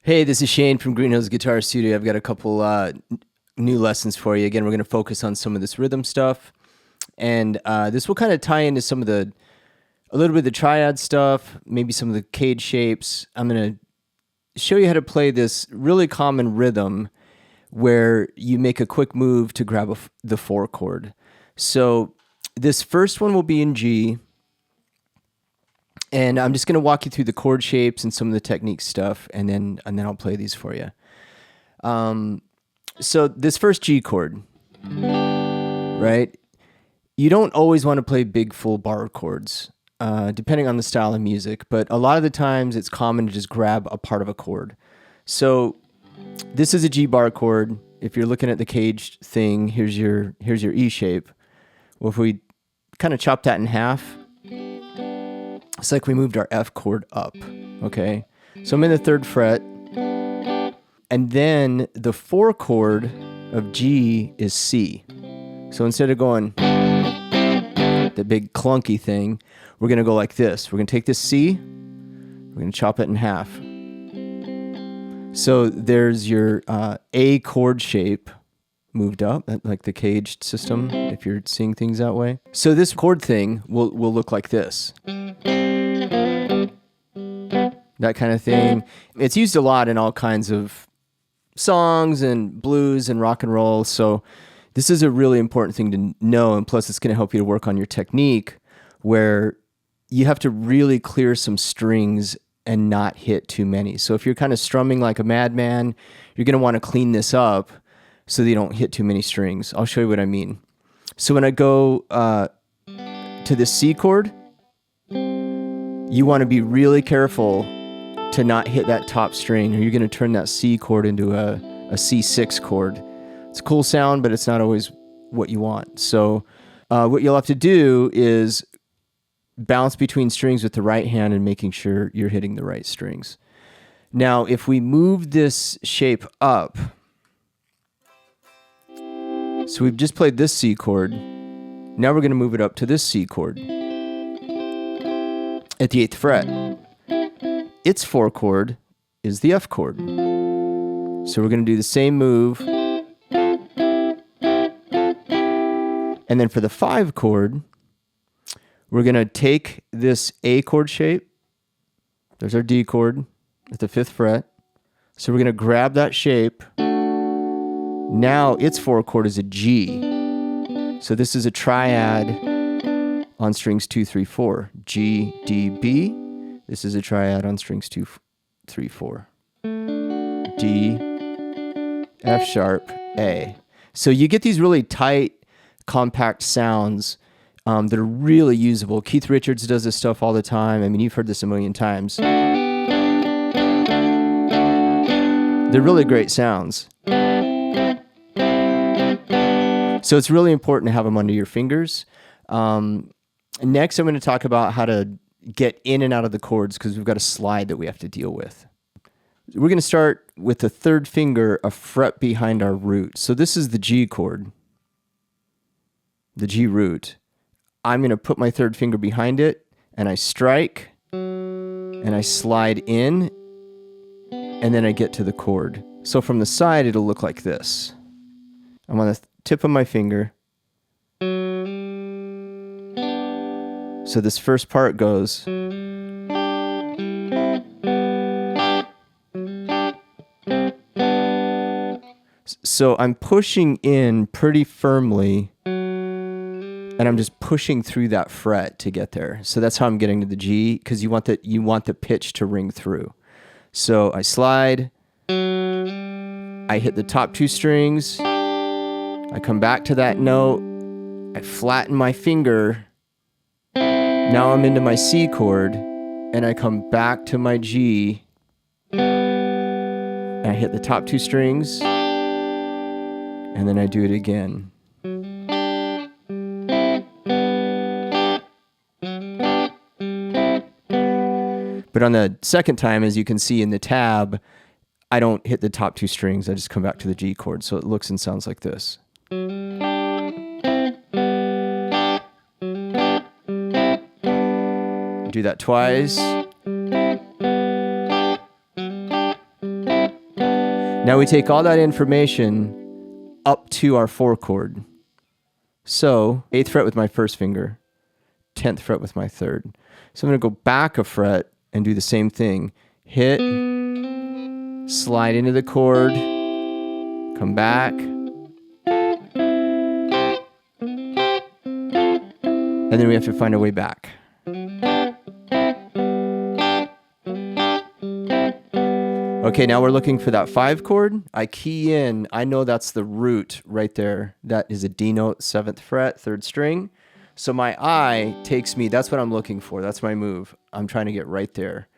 Hey, this is Shane from Green Hills Guitar Studio. I've got a couple new lessons for you. Again, we're going to focus on some of this rhythm stuff, and this will kind of tie into a little bit of the triad stuff, maybe some of the cage shapes. I'm going to show you how to play this really common rhythm where you make a quick move to grab the 4 chord. So this first one will be in G, and I'm just going to walk you through the chord shapes and some of the technique stuff, and then I'll play these for you. So this first G chord, right? You don't always want to play big full bar chords, depending on the style of music, but a lot of the times it's common to just grab a part of a chord. So this is a G bar chord. If you're looking at the cage thing, here's your E shape. Well, if we kind of chop that in half, it's like we moved our F chord up, okay? So I'm in the 3rd fret, and then the 4 chord of G is C. So instead of going the big clunky thing, we're gonna go like this. We're gonna take this C, we're gonna chop it in half. So there's your A chord shape moved up, like the caged system, if you're seeing things that way. So this chord thing will look like this. That kind of thing. It's used a lot in all kinds of songs and blues and rock and roll. So this is a really important thing to know. And plus it's going to help you to work on your technique where you have to really clear some strings and not hit too many. So if you're kind of strumming like a madman, you're going to want to clean this up so that you don't hit too many strings. I'll show you what I mean. So when I go to the C chord, you want to be really careful to not hit that top string, or you're going to turn that C chord into a C6 chord. It's a cool sound, but it's not always what you want. So what you'll have to do is balance between strings with the right hand and making sure you're hitting the right strings. Now, if we move this shape up, so we've just played this C chord, now we're going to move it up to this C chord at the 8th fret. Its 4 chord is the F chord. So we're going to do the same move. And then for the 5 chord, we're going to take this A chord shape. There's our D chord at the 5th fret. So we're going to grab that shape. Now its 4 chord is a G. So this is a triad on strings 2, 3, 4. G, D, B. This is a triad on strings 2, 3, 4. D, F sharp, A. So you get these really tight, compact sounds that are really usable. Keith Richards does this stuff all the time. I mean, you've heard this a million times. They're really great sounds. So it's really important to have them under your fingers. Next, I'm going to talk about how to get in and out of the chords because we've got a slide that we have to deal with. We're going to start with the 3rd finger a fret behind our root. So this is the G chord, the G root. I'm going to put my 3rd finger behind it and I strike and I slide in and then I get to the chord. So from the side, it'll look like this. I'm on the tip of my finger. So this first part goes. So I'm pushing in pretty firmly, and I'm just pushing through that fret to get there. So that's how I'm getting to the G, because you want the pitch to ring through. So I slide, I hit the top 2 strings, I come back to that note, I flatten my finger. Now I'm into my C chord, and I come back to my G, and I hit the top 2 strings, and then I do it again. But on the second time, as you can see in the tab, I don't hit the top 2 strings, I just come back to the G chord, so it looks and sounds like this. Do that twice. Now we take all that information up to our 4 chord. So 8th fret with my first finger, 10th fret with my third. So I'm going to go back a fret and do the same thing. Hit, slide into the chord, come back, and then we have to find our way back. Okay, now we're looking for that 5 chord. I key in, I know that's the root right there. That is a D note, 7th fret, 3rd string. So my eye takes me, that's what I'm looking for. That's my move. I'm trying to get right there.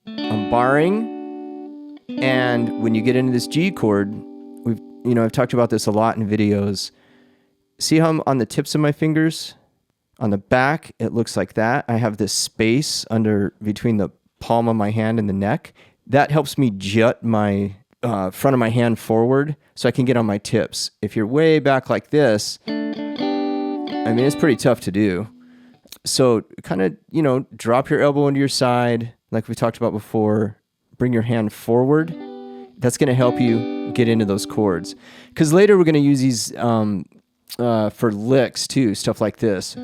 I'm barring, and when you get into this G chord, I've talked about this a lot in videos. See how I'm on the tips of my fingers? On the back, it looks like that. I have this space between the palm of my hand and the neck. That helps me jut my front of my hand forward so I can get on my tips. If you're way back like this, it's pretty tough to do. So kind of, drop your elbow into your side, like we talked about before. Bring your hand forward. That's going to help you get into those chords. Because later we're going to use these for licks too, stuff like this.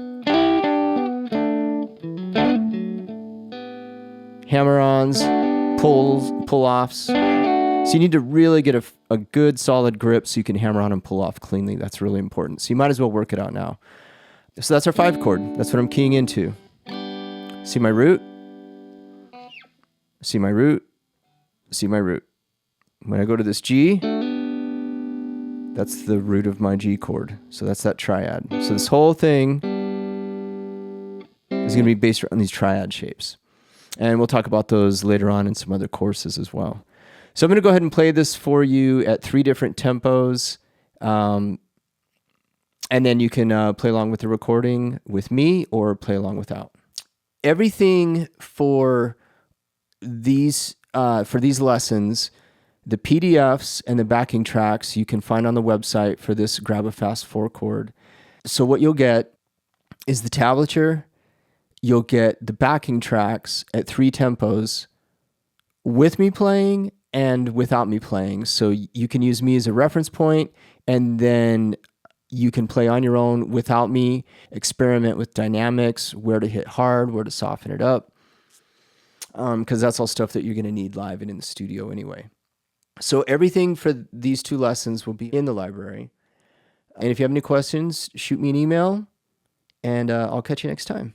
Hammer-ons, pull-offs. So you need to really get a good solid grip so you can hammer on and pull off cleanly. That's really important. So you might as well work it out now. So that's our 5 chord. That's what I'm keying into. See my root? See my root? See my root. When I go to this G, that's the root of my G chord. So that's that triad. So this whole thing is going to be based on these triad shapes. And we'll talk about those later on in some other courses as well. So I'm going to go ahead and play this for you at 3 different tempos. And then you can play along with the recording with me or play along without. Everything for these lessons, the PDFs and the backing tracks you can find on the website for this Grab a Fast 4 chord. So what you'll get is the tablature. You'll get the backing tracks at 3 tempos with me playing and without me playing. So you can use me as a reference point, and then you can play on your own without me, experiment with dynamics, where to hit hard, where to soften it up, because that's all stuff that you're going to need live and in the studio anyway. So everything for these 2 lessons will be in the library. And if you have any questions, shoot me an email, and I'll catch you next time.